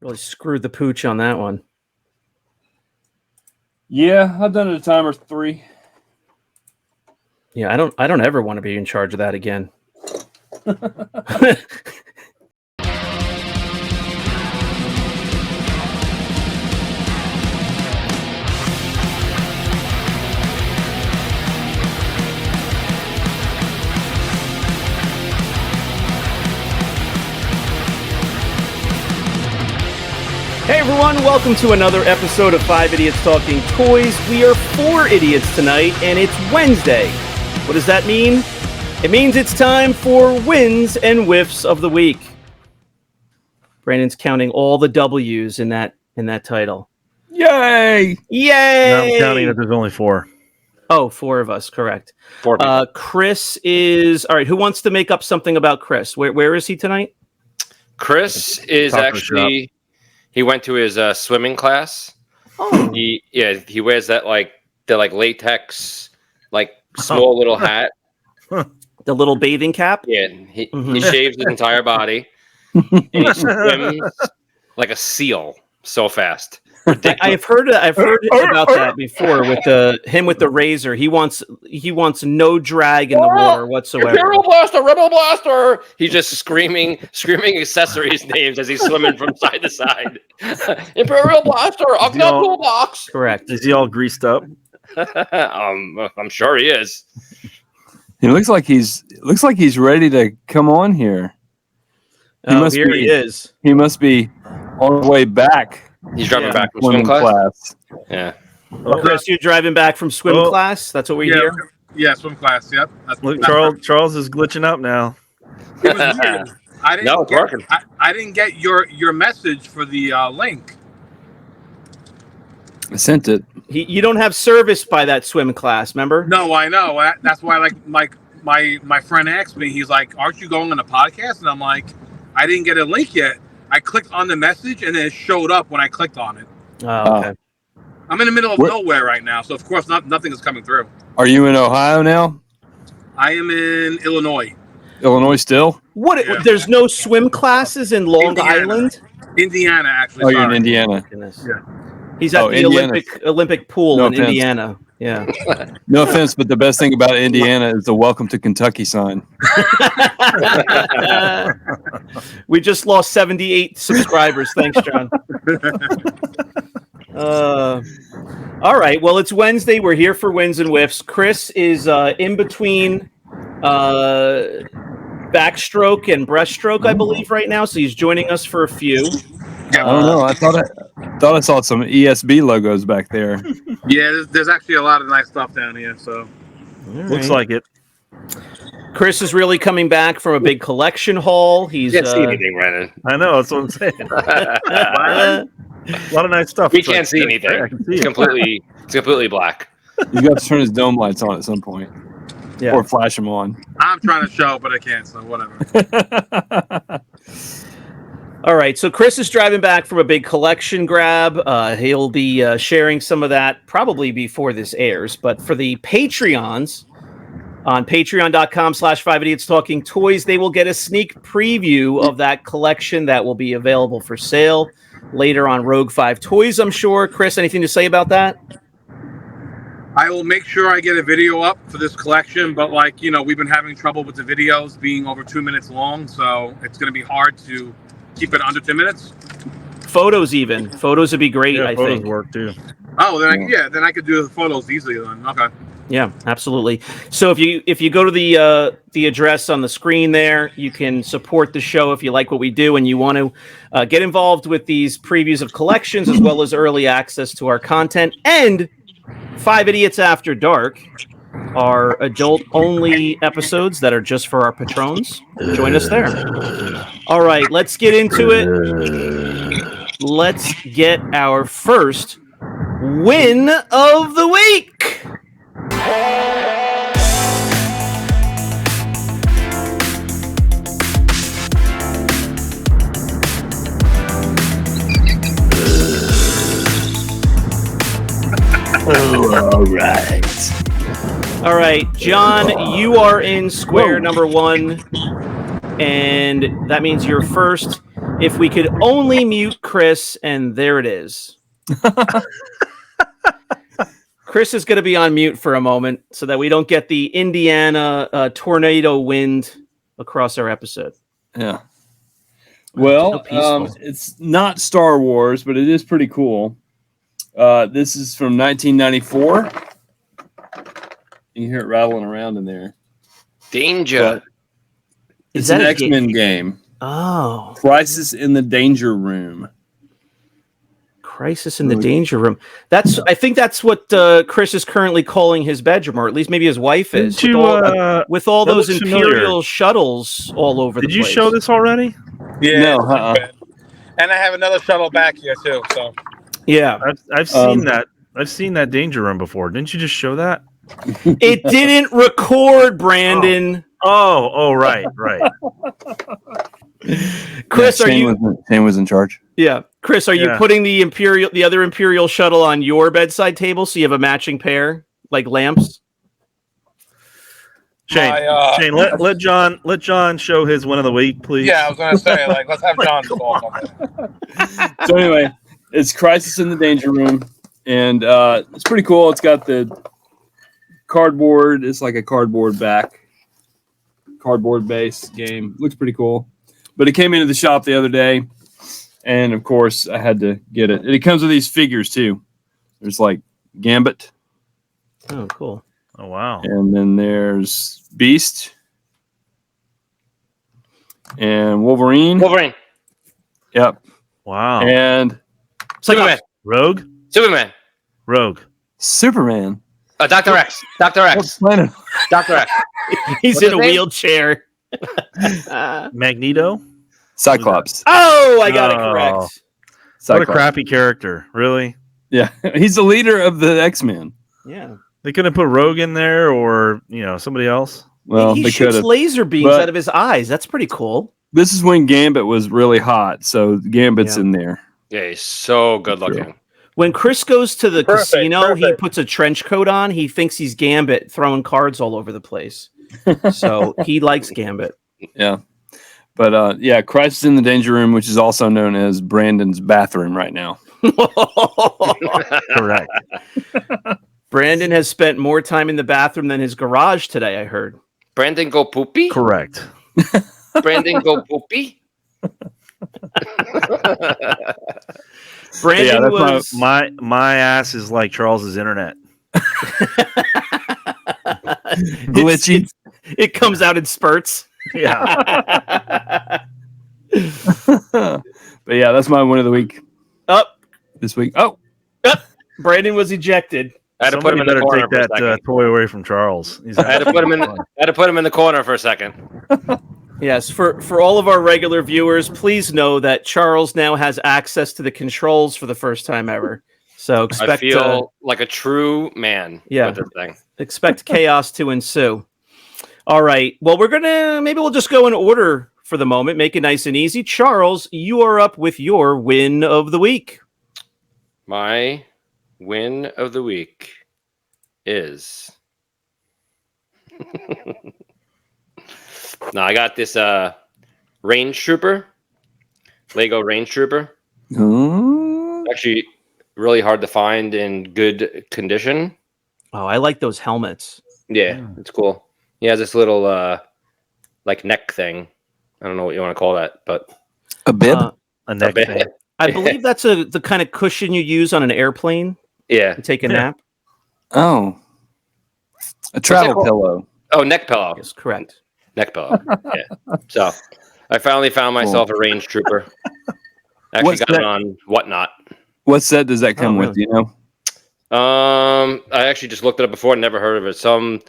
Really screwed the pooch on that one. Yeah, I've done it a time or 3. Yeah, I don't ever want to be in charge of that again. Hey everyone, welcome to another episode of 5 Idiots Talking Toys. We are 4 idiots tonight, and it's Wednesday. What does that mean? It means it's time for Wins and Wiffs of the Week. Brandon's counting all the W's in that title. Yay! Yay! No, I'm counting that there's only 4. Oh, 4 of us, correct. 4 people. Chris is... All right, who wants to make up something about Chris? Where is he tonight? Chris is actually... He went to his swimming class. Oh. He wears that latex, small little hat. The little bathing cap? Yeah, he shaves his entire body. And he swims like a seal so fast. I've heard about that before with him with the razor. He wants no drag in the water whatsoever. Imperial Blaster, Rebel Blaster. He's just screaming accessories names as he's swimming from side to side. Imperial Blaster, Ugnaught Toolbox. Correct. Is he all greased up? I'm sure he is. He looks like he's ready to come on here. He is. He must be on the way back. He's driving back from swim class. Yeah. Chris, you're driving back from swim class? That's what we hear? Yeah, swim class, yep. Look, Charles is glitching up now. It was weird. It's working. I didn't get your message for the link. I sent it. You don't have service by that swim class, remember? No, I know. That's why, my friend asked me, he's like, aren't you going on a podcast? And I'm like, I didn't get a link yet. I clicked on the message, and then it showed up when I clicked on it. Oh, okay. I'm in the middle of nowhere right now, so of course nothing is coming through. Are you in Ohio now? I am in Illinois. Illinois still? What? Yeah. There's no swim classes in Long Island? Indiana, actually. Oh, you're in Indiana. Goodness. Yeah. He's at the Indiana. Olympic pool No in offense. Indiana. Yeah. No offense, but the best thing about Indiana is the Welcome to Kentucky sign. We just lost 78 subscribers. Thanks, John. All right. Well, it's Wednesday. We're here for Wins and Wiffs. Chris is in between backstroke and breaststroke, I believe, right now. So he's joining us for a few. I don't know. I thought I saw some ESB logos back there. Yeah, there's actually a lot of nice stuff down here. So Looks like it. Chris is really coming back from a big collection haul. He's You can't see anything, Brandon. I know. That's what I'm saying. A lot of nice stuff. We can't see anything. I can see It's it. completely black. You got to turn his dome lights on at some point, Yeah. or flash them on. I'm trying to show, but I can't. So whatever. All right, so Chris is driving back from a big collection grab. He'll be sharing some of that probably before this airs. But for the Patreons, on patreon.com/5idiotstalkingtoys, they will get a sneak preview of that collection that will be available for sale later on Rogue 5 Toys, I'm sure. Chris, anything to say about that? I will make sure I get a video up for this collection, but we've been having trouble with the videos being over 2 minutes long, so it's going to be hard to keep it under 2 minutes. Photos would be great. Yeah, I photos think work too. Oh, then I could do the photos easily then. Okay. Yeah, absolutely. So if you go to the address on the screen there, you can support the show if you like what we do and you want to get involved with these previews of collections as well as early access to our content. And 5 Idiots After Dark are adult-only episodes that are just for our patrons. Join us there. All right, let's get into it. Let's get our first win of the week. All right, John, you are in square number 1, and that means you're first. If we could only mute Chris, and there it is. Chris is going to be on mute for a moment so that we don't get the Indiana tornado wind across our episode. Yeah. Well, So peaceful. it's not Star Wars, but it is pretty cool. This is from 1994. You can hear it rattling around in there. Danger. It's that an a X-Men game. Oh. Crisis in the Danger Room. Crisis in the Danger Room. I think that's what Chris is currently calling his bedroom, or at least maybe his wife is. With all that those looks Imperial familiar. shuttles all over the place. Did you show this already? Yeah. No, And I have another shuttle back here too. So Yeah. I've seen that. I've seen that Danger Room before. Didn't you just show that? It didn't record, Brandon. Oh, right. Chris, Shane was in charge. Yeah. Chris, are you putting the other Imperial shuttle on your bedside table so you have a matching pair, like lamps? Shane, Shane, let John show his win of the week, please. yeah, I was gonna say like let's have John talk on that. So anyway, it's Crisis in the Danger Room, and it's pretty cool. It's got the cardboard. It's like a cardboard base game. Looks pretty cool. But it came into the shop the other day, and of course I had to get it. And it comes with these figures too. There's like Gambit, Oh, cool. Oh, wow. and then there's Beast, and Wolverine. Yep. Wow. And Superman. Rogue? Superman. Rogue. Superman. Dr. X. Dr. What X. planet? Dr. X. He's What's in his a name? wheelchair. Magneto? Cyclops. Oh, I got it Oh. correct. What a Cyclops. crappy character. Really? Yeah, he's the leader of the X-Men. Yeah. They couldn't put Rogue in there or, somebody else? Well, he they could shoots have. laser beams but- out of his eyes. That's pretty cool. This is when Gambit was really hot, so Gambit's Yeah. in there. Yeah, he's so good looking. When Chris goes to the Perfect, casino, he perfect. puts a trench coat on. He thinks he's Gambit, throwing cards all over the place. So he likes Gambit. Yeah. But Crisis in the Danger Room, which is also known as Brandon's bathroom right now. Correct. Brandon has spent more time in the bathroom than his garage today, I heard. Brandon go poopy? Correct. Brandon go poopy? Brandon that's was My ass is like Charles's internet. Glitchy. It comes out in spurts. Yeah. But yeah, that's my win of the week Up. this week. Oh, Brandon was ejected. I had to put Somebody him in the better corner take for a that second. toy away from Charles. He's I had to put him in the corner for a second. Yes, for all of our regular viewers, please know that Charles now has access to the controls for the first time ever. So I feel like a true man with this thing. expect chaos to ensue. All right. Well, maybe we'll just go in order for the moment, make it nice and easy. Charles, you are up with your win of the week. My win of the week is I got this range trooper, Lego range trooper. Actually really hard to find in good condition. Oh, I like those helmets. Yeah, it's cool. He has this little like neck thing. I don't know what you want to call that, but a bib. a neck bit. thing. I believe that's the kind of cushion you use on an airplane Yeah. to take a nap. Oh, a travel called? pillow. Oh, neck pillow. Yes, correct. Neck pillow. Yeah. So I finally found myself a range trooper. Actually What's got that? it on Whatnot. What set does that come Oh, with? Do you know? I actually just looked it up before and never heard of it. Some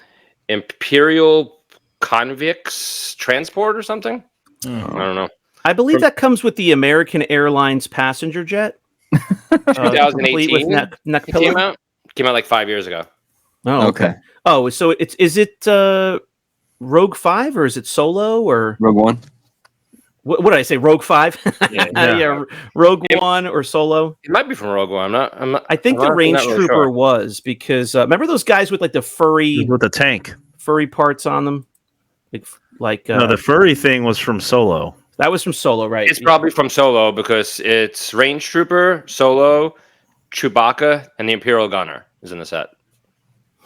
Imperial Convicts transport or something. I don't know. I believe that comes with the American Airlines passenger jet. Complete with 2018. neck It came pillow. out. Came out like 5 years ago. Oh, okay. Oh, so is it Rogue 5 or is it Solo or Rogue One. what did I say? Rogue 5? Yeah. Yeah, Rogue One or Solo. It might be from Rogue One. I'm not. I think I'm the not range really trooper sure. was because remember those guys with like the furry With the tank. parts on them, like No, the furry thing was from Solo. That was from Solo, right? It's probably from Solo because it's Range Trooper, Solo, Chewbacca, and the Imperial Gunner is in the set.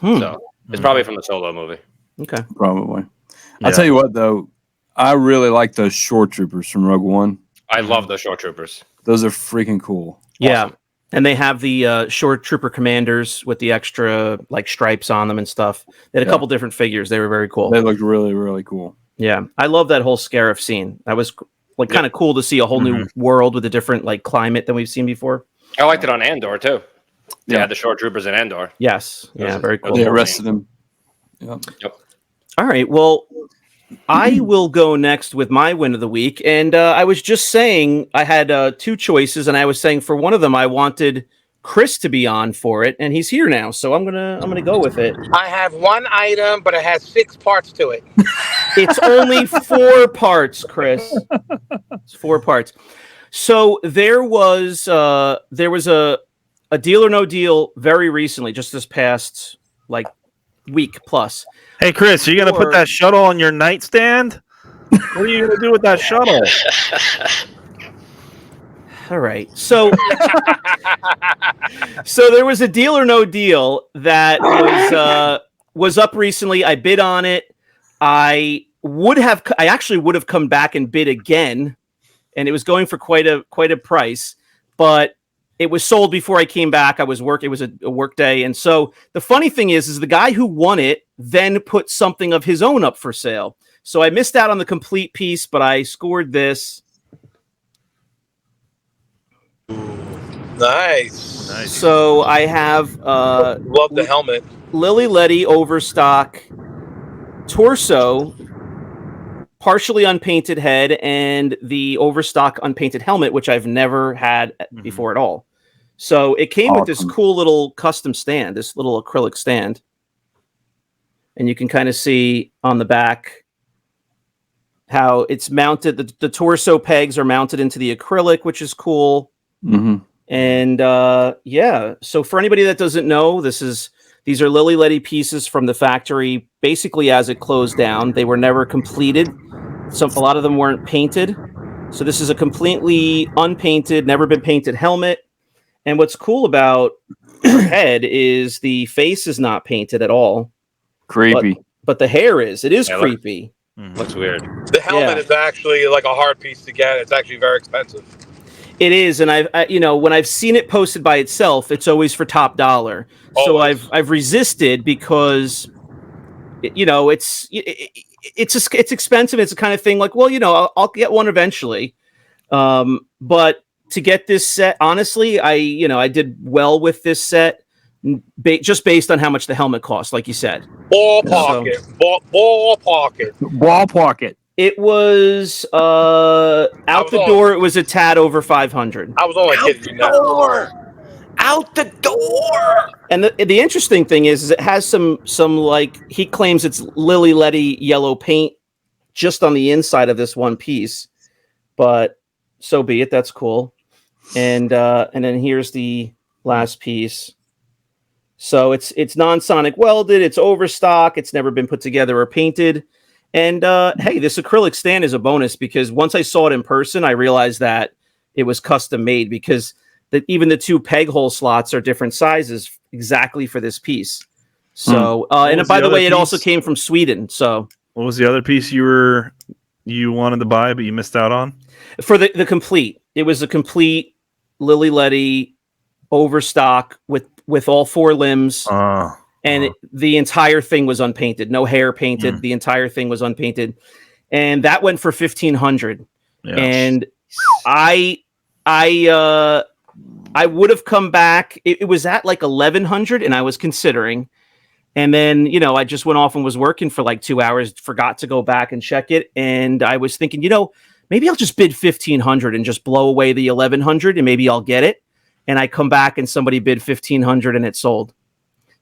So it's probably from the Solo movie. Okay. Probably. I'll tell you what, though. I really like those shore troopers from Rogue One. I love the Shore Troopers. Those are freaking cool. Yeah. Awesome. And they have the shore trooper commanders with the extra like stripes on them and stuff. They had a couple different figures. They were very cool. They looked really, really cool. Yeah. I love that whole Scarif scene. That was like kind of cool to see a whole new world with a different like climate than we've seen before. I liked it on Andor too. They had the Shore Troopers in Andor. Yes. Yeah, very cool. They arrested them. Yep. All right. Well, I will go next with my win of the week. And I was just saying I had two choices, and I was saying for one of them I wanted Chris to be on for it, and he's here now, so I'm gonna go with it. I have one item, but it has 6 parts to it. It's only 4 parts, Chris. It's 4 parts. So there was a Deal or No Deal very recently, just this past like week plus. Hey, Chris, are you going to put that shuttle on your nightstand? What are you going to do with that shuttle? All right. So there was a Deal or No Deal that was up recently. I bid on it. I actually would have come back and bid again, and it was going for quite a price, but it was sold before I came back. It was a work day. And so the funny thing is the guy who won it then put something of his own up for sale. So I missed out on the complete piece, but I scored this. Nice. So I have Love the helmet. Lily Letty overstock torso, partially unpainted head, and the overstock unpainted helmet, which I've never had before at all. So it came with this cool little custom stand, this little acrylic stand. And you can kind of see on the back how it's mounted. The torso pegs are mounted into the acrylic, which is cool. And so for anybody that doesn't know, these are Lily Letty pieces from the factory, basically as it closed down. They were never completed. A lot of them weren't painted. So this is a completely unpainted, never been painted helmet. And what's cool about her head is the face is not painted at all. Creepy. But the hair is. It is creepy. Looks weird. The helmet is actually like a hard piece to get. It's actually very expensive. It is, and when I've seen it posted by itself, it's always for top dollar. So I've resisted because, it's expensive. It's the kind of thing like, well, I'll get one eventually. But to get this set, honestly, I did well with this set, just based on how much the helmet cost, like you said. Ball pocket. It was out the door. It was a tad over 500. I was only kidding you. Out the door. And the interesting thing is it has some like he claims it's Lily Letty yellow paint just on the inside of this one piece, but so be it. That's cool. And then here's the last piece. So it's non-sonic welded. It's overstock. It's never been put together or painted. And hey, this acrylic stand is a bonus because once I saw it in person, I realized that it was custom made because even the 2 peg hole slots are different sizes exactly for this piece. So, and by the way, it also came from Sweden. So, what was the other piece you wanted to buy but you missed out on? For the complete, it was a complete Lily Letty overstock with all 4 limbs. And the entire thing was unpainted. No hair painted. The entire thing was unpainted. And that went for $1,500. Yes. And I would have come back. It was at like $1,100 and I was considering. And then, I just went off and was working for like 2 hours, forgot to go back and check it. And I was thinking, maybe I'll just bid $1,500 and just blow away the $1,100 and maybe I'll get it. And I come back and somebody bid $1,500 and it sold.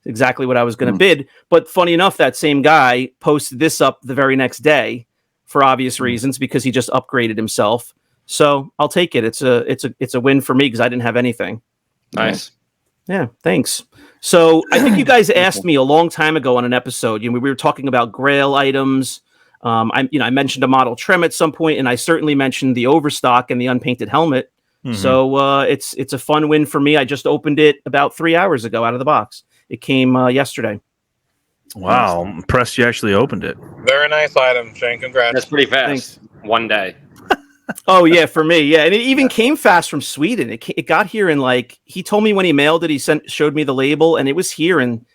Exactly what I was going to bid. But funny enough, that same guy posted this up the very next day for obvious reasons because he just upgraded himself. So I'll take it. It's a win for me because I didn't have anything. Nice. Yeah, thanks. So I think you guys asked me a long time ago on an episode. We were talking about Grail items. I mentioned a model trim at some point, and I certainly mentioned the overstock and the unpainted helmet. Mhm. So it's a fun win for me. I just opened it about 3 hours ago out of the box. It came yesterday. Wow, I'm impressed you actually opened it. Very nice item, Shane. Congrats. That's pretty fast. Thanks. One day. Oh yeah, for me, yeah, and it even came fast from Sweden. It got here in he told me when he mailed it, showed me the label, and it was here in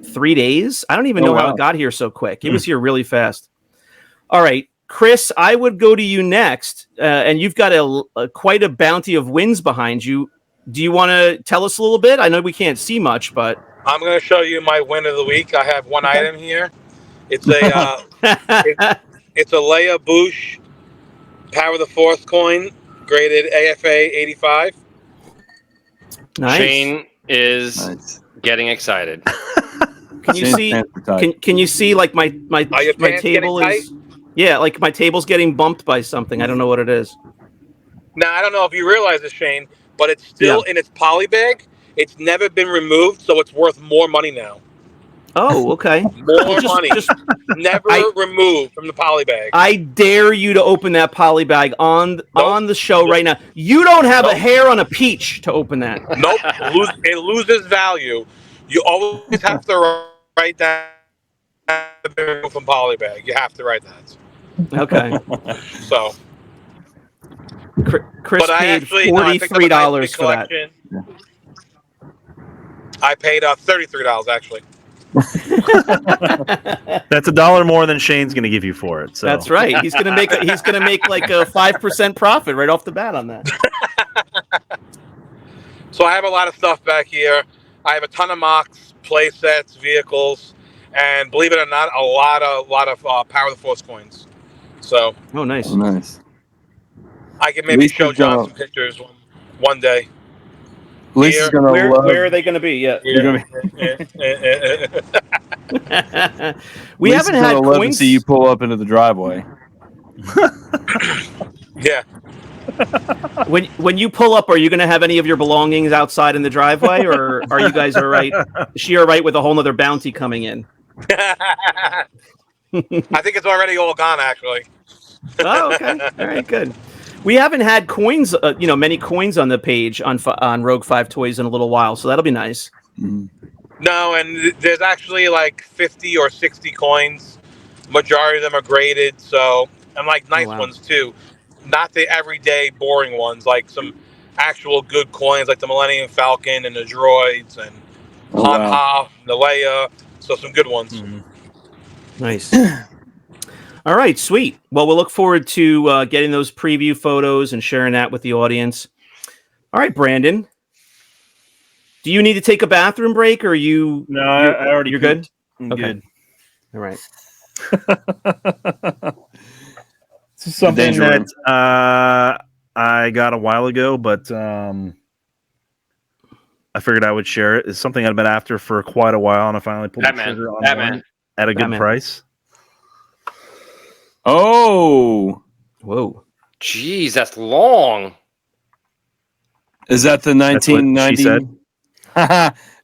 3 days. I don't even know how it got here so quick. It was here really fast. All right, Chris, I would go to you next, and you've got quite a bounty of wins behind you. Do you want to tell us a little bit? I know we can't see much, but I'm going to show you my win of the week. I have one item here. It's a it's a Leia Boosh Power of the Force coin, graded AFA 85. nice. Shane is getting excited. Can you see? Can you see like my Are your pants table getting is? Yeah, like my table's getting bumped by something. I don't know what it is. Now, I don't know if you realize this, Shane, but it's still in its poly bag. It's never been removed, so it's worth more money now. Oh, okay. More money. Never removed from the poly bag. I dare you to open that poly bag on the show right now. You don't have a hair on a peach to open that. Nope. It loses value. You always have to write that from poly bag. You have to write that. Okay. So, Chris paid $43 for that. I paid $33 actually. That's $1 more than Shane's going to give you for it. So that's right. He's gonna make like a 5% profit right off the bat on that. So I have a lot of stuff back here. I have a ton of mocks, play sets, vehicles, and believe it or not, a lot of Power of the Force coins. So nice. Nice. I can maybe show John some pictures one day. Lisa's gonna where are they going to be? Yeah. We Lisa's haven't had love coins. to see you pull up into the driveway. Yeah. When you pull up, are you going to have any of your belongings outside in the driveway, or are you guys all right? Is she all right with a whole nother bounty coming in? I think it's already all gone, actually. Oh, okay. All right, good. We haven't had coins, many coins on the page on Rogue 5 Toys in a little while, so that'll be nice. Mm-hmm. No, and there's actually like 50 or 60 coins. Majority of them are graded, so and like nice ones too. Not the everyday boring ones, like some actual good coins, like the Millennium Falcon and the droids and Han Hoth, and the Leia. So some good ones. Mm-hmm. Nice. All right, sweet. Well, we'll look forward to getting those preview photos and sharing that with the audience. All right, Brandon. Do you need to take a bathroom break, or you? No, I already. You're good. I'm okay. Good. All right. This is something that I got a while ago, but I figured I would share it. It's something I've been after for quite a while, and I finally pulled the trigger on one at a good price. Oh, whoa! Jeez, that's long. Is that the 1990?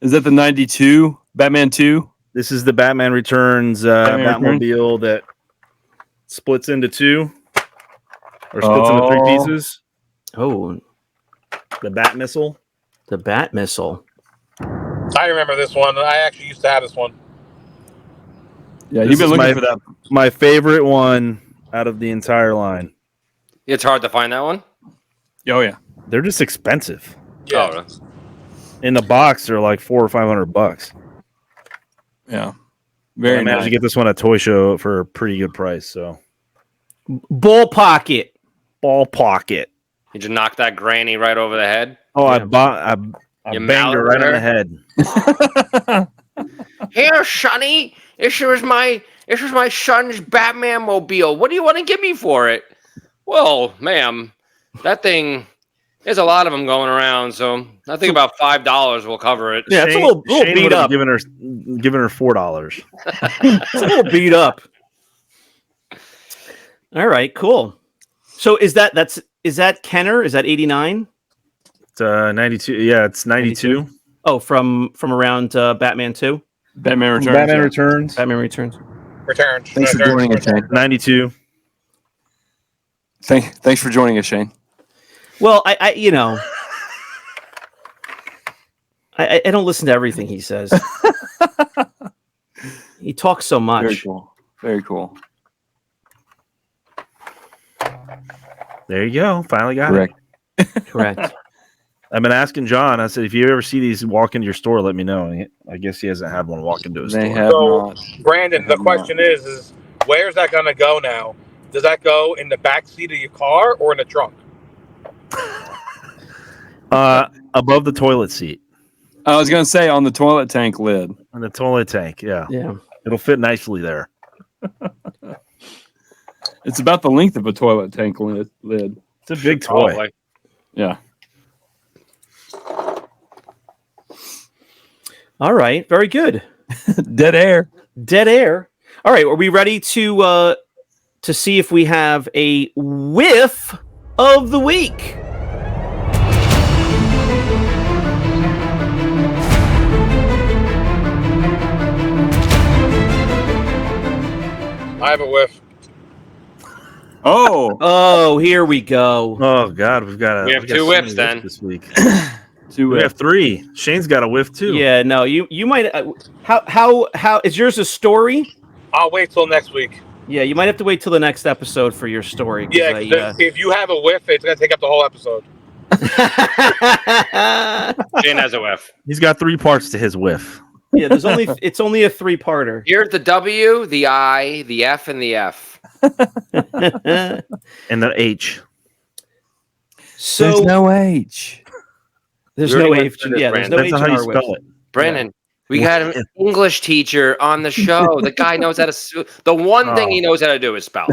Is that the 92 Batman 2? This is the Batman Returns Batmobile that splits into two, or splits into three pieces. Oh, the Bat Missile. The Bat Missile. I remember this one. I actually used to have this one. Yeah, you've been looking for that. My favorite one out of the entire line. It's hard to find that one. Oh yeah, they're just expensive. Yeah. Oh. In the box, they're like $400 or $500. Yeah, very I managed to get this one at Toy Show for a pretty good price. So, ball pocket. Did you knock that granny right over the head? Oh, yeah. I banged her right on the head. Here, Sonny. This was my son's Batman mobile. What do you want to give me for it? Well, ma'am, that thing. There's a lot of them going around, so I think about $5 will cover it. Yeah, it's a little beat up. Giving her $4. It's a little beat up. All right, cool. So is that Kenner? Is that 89? It's 92. Yeah, it's 92. Oh, from around Batman 2? Batman Returns. Batman Returns. Batman Returns. Returns. Thanks for joining us, Shane. 92. Thanks for joining us, Shane. Well, I you know, I don't listen to everything he says. He talks so much. Very cool. Very cool. There you go. Finally got Correct. it. Correct. I've been asking John. I said, if you ever see these walk into your store, let me know. And I guess he hasn't had one walk into his They store. have So, not. Brandon, the question is where's that going to go now? Does that go in the back seat of your car or in the trunk? Above the toilet seat. I was going to say on the toilet tank lid. On the toilet tank, yeah. Yeah. It'll fit nicely there. It's about the length of a toilet tank lid. It's a big toy. Probably. Yeah. All right. Very good. Dead air. Dead air. All right. Are we ready to see if we have a whiff of the week? I have a whiff. Oh. Oh, here we go. Oh God, we have We have got two so whiffs many then. this week. Two We whiffs. have 3. Shane's got a whiff too. Yeah. No. You might. How is yours a story? I'll wait till next week. Yeah. You might have to wait till the next episode for your story. 'Cause Yeah, 'cause if you have a whiff, it's going to take up the whole episode. Shane has a whiff. He's got 3 parts to his whiff. Yeah. It's only a 3-parter. Here's the W, the I, the F, and the F. And the H. So There's no H. there's We no already H. went through this, Yeah. There's no Depends H on in how you our whiff. spell it. Brandon, we had an English teacher on the show. The guy knows how to. The one thing he knows how to do is spell.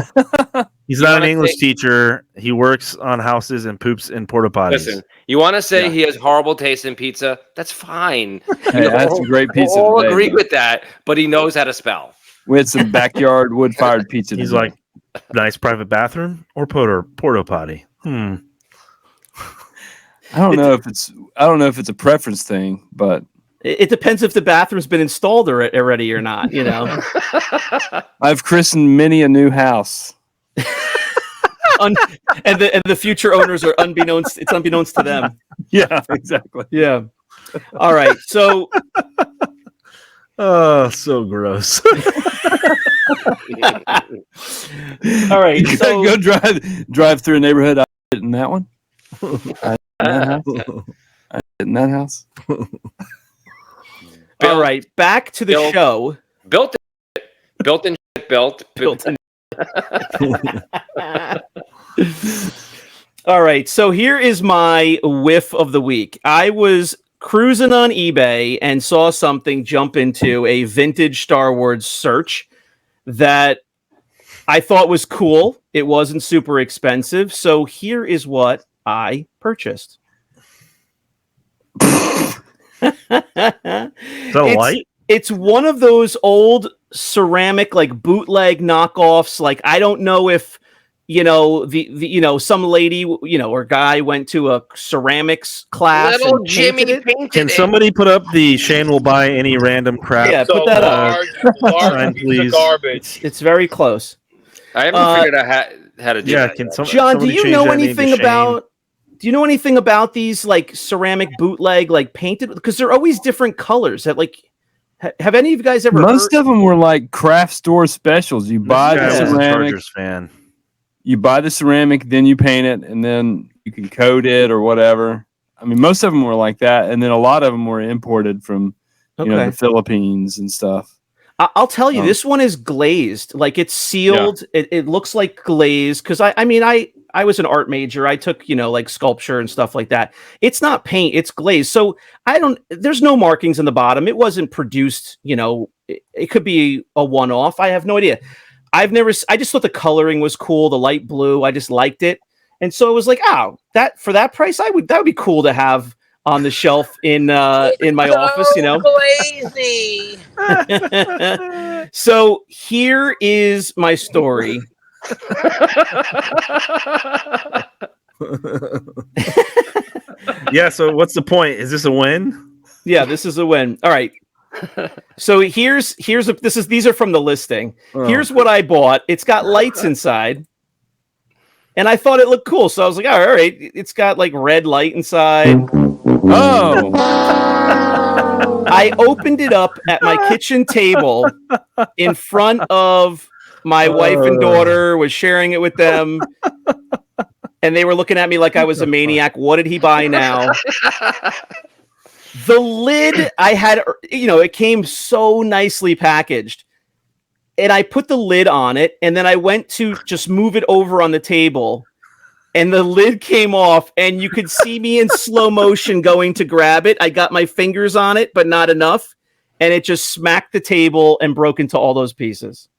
He's You not an wanna English say- teacher. He works on houses and poops in porta potties. Listen, you want to say Yeah. he has horrible taste in pizza? That's fine. Hey, I had some great pizza We'll today, agree though. with that, but he knows how to spell. We had some backyard wood-fired pizza. He's today. like, nice private bathroom or porta potty. I don't know if it's a preference thing, but It depends if the bathroom's been installed already or not. You know. I've christened many a new house. And the future owners are unbeknownst. It's unbeknownst to them. Yeah, exactly. Yeah. All right. So Oh, so gross. all right. You So go drive through a neighborhood. I sit in that one. I sit in that house. all right. Back to the Bill. show. Built in shit, built. Built-in. All right. So here is my whiff of the week. I was cruising on eBay and saw something jump into a vintage Star Wars search that I thought was cool. It wasn't super expensive. So here is what I purchased. Is that a light? It's one of those old ceramic, like bootleg knockoffs. Like, I don't know if, some lady, or guy went to a ceramics class. Little and Jimmy painted it. painted Can it. somebody put up the Shane will buy any random crap? Yeah, So put that up. large Sign, piece please. of garbage. It's very close. I haven't figured out how to do Yeah, that. can yet. somebody John, do you change know that name to anything Shane? about? Do you know anything about these like ceramic bootleg, like painted? Because they're always different colors. That like, have any of you guys ever? Most of them were like craft store specials. You buy This the guy was a ceramic, Chargers fan. you buy the ceramic, then you paint it, and then you can coat it or whatever. I mean, most of them were like that, and then a lot of them were imported from the Philippines and stuff. I'll tell you, this one is glazed. Like, it's sealed. It looks like glaze. Because I was an art major. I took, like sculpture and stuff like that. It's not paint, it's glaze. So there's no markings in the bottom. It wasn't produced, it could be a one-off. I have no idea. I just thought the coloring was cool. The light blue. I just liked it. And so it was like, for that price, that would be cool to have on the shelf in my office, Glazy. So here is my story. Yeah, so what's the point? Is this a win? Yeah, this is a win. All right. So these are from the listing. Here's what I bought. It's got lights inside. And I thought it looked cool. So I was like, all right, it's got like red light inside. Oh. I opened it up at my kitchen table in front of my wife and daughter, was sharing it with them. And they were looking at me like I was a maniac. What did he buy now? The lid I had, it came so nicely packaged. And I put the lid on it, and then I went to just move it over on the table, and the lid came off, and you could see me in slow motion going to grab it. I got my fingers on it, but not enough, and it just smacked the table and broke into all those pieces.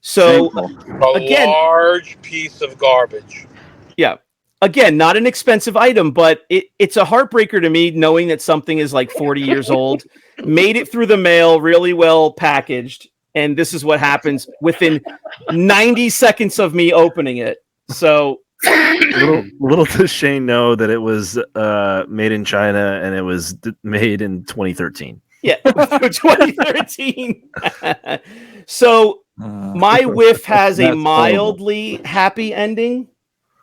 So, a large piece of garbage. Yeah. Again, not an expensive item, but it's a heartbreaker to me knowing that something is like 40 years old, made it through the mail, really well packaged. And this is what happens within 90 seconds of me opening it. So little does Shane know that it was made in China and it was made in 2013. Yeah, 2013. So my whiff has a mildly happy ending.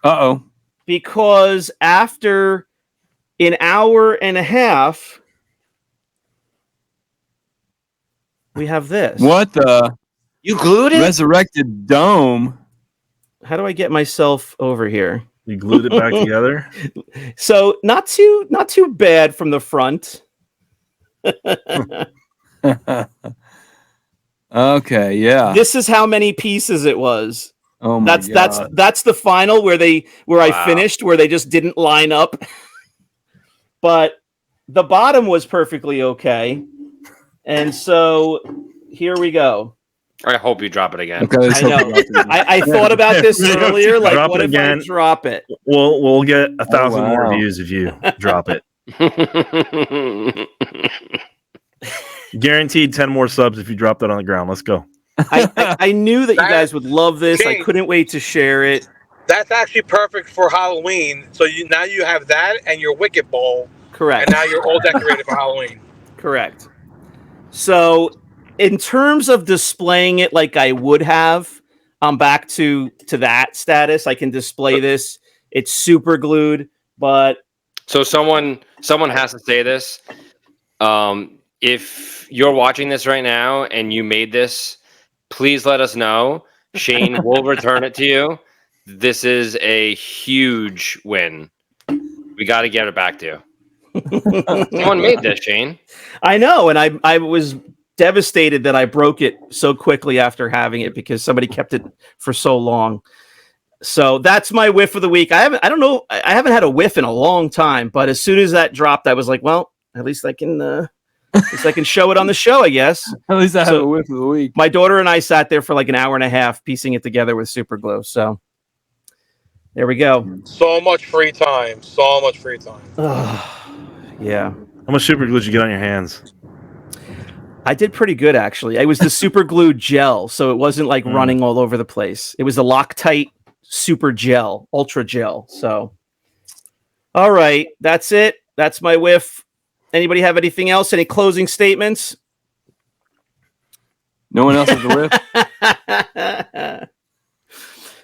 Uh-oh. Because after an hour and a half, we have this. What the? You glued it? Resurrected dome. How do I get myself over here? You glued it back together? So not too bad from the front. Okay, yeah. This is how many pieces it was. Oh my God. That's the final where I finished, where they just didn't line up. But the bottom was perfectly okay. And so here we go. I hope you drop it again. Okay, I know. I thought about this earlier. Like, Drop what it if again. I drop it? We'll get 1,000 more wow. views if you drop it. Guaranteed 10 more subs if you drop that on the ground. Let's go. I knew that you guys would love this. I couldn't wait to share it. That's actually perfect for Halloween. So now you have that and your Wicket Bowl. Correct. And now you're all decorated for Halloween. Correct. So in terms of displaying it like I would have, I'm back to that status. I can display this. It's super glued, but So someone has to say this. If you're watching this right now and you made this, please let us know. Shane will return it to you. This is a huge win. We got to get it back to you. Someone made this, Shane. I know, and I was devastated that I broke it so quickly after having it because somebody kept it for so long. So that's my whiff of the week. I haven't had a whiff in a long time, but as soon as that dropped, I was like, well, at least I can show it on the show, I guess. At least I have a whiff of the week. My daughter and I sat there for like an hour and a half piecing it together with super glue. So there we go. So much free time. Yeah. How much super glue did you get on your hands? I did pretty good, actually. It was the super glue gel, so it wasn't like running all over the place. It was the Loctite super gel, ultra gel. So, all right, that's it. That's my whiff. Anybody have anything else? Any closing statements? No one else has a whiff?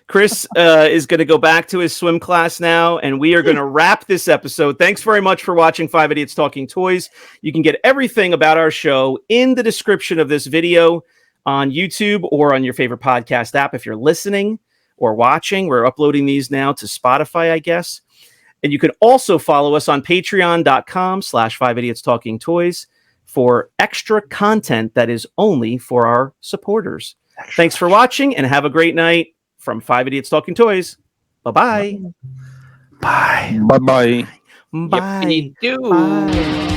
Chris is going to go back to his swim class now, and we are going to wrap this episode. Thanks very much for watching 5 Idiots Talking Toys. You can get everything about our show in the description of this video on YouTube or on your favorite podcast app if you're listening or watching. We're uploading these now to Spotify, I guess. And you can also follow us on patreon.com/5 Idiots Talking Toys for extra content that is only for our supporters. Thanks for watching and have a great night from 5 Idiots Talking Toys. Bye-bye. Bye. Bye-bye. Bye. Yippee-doo. Bye.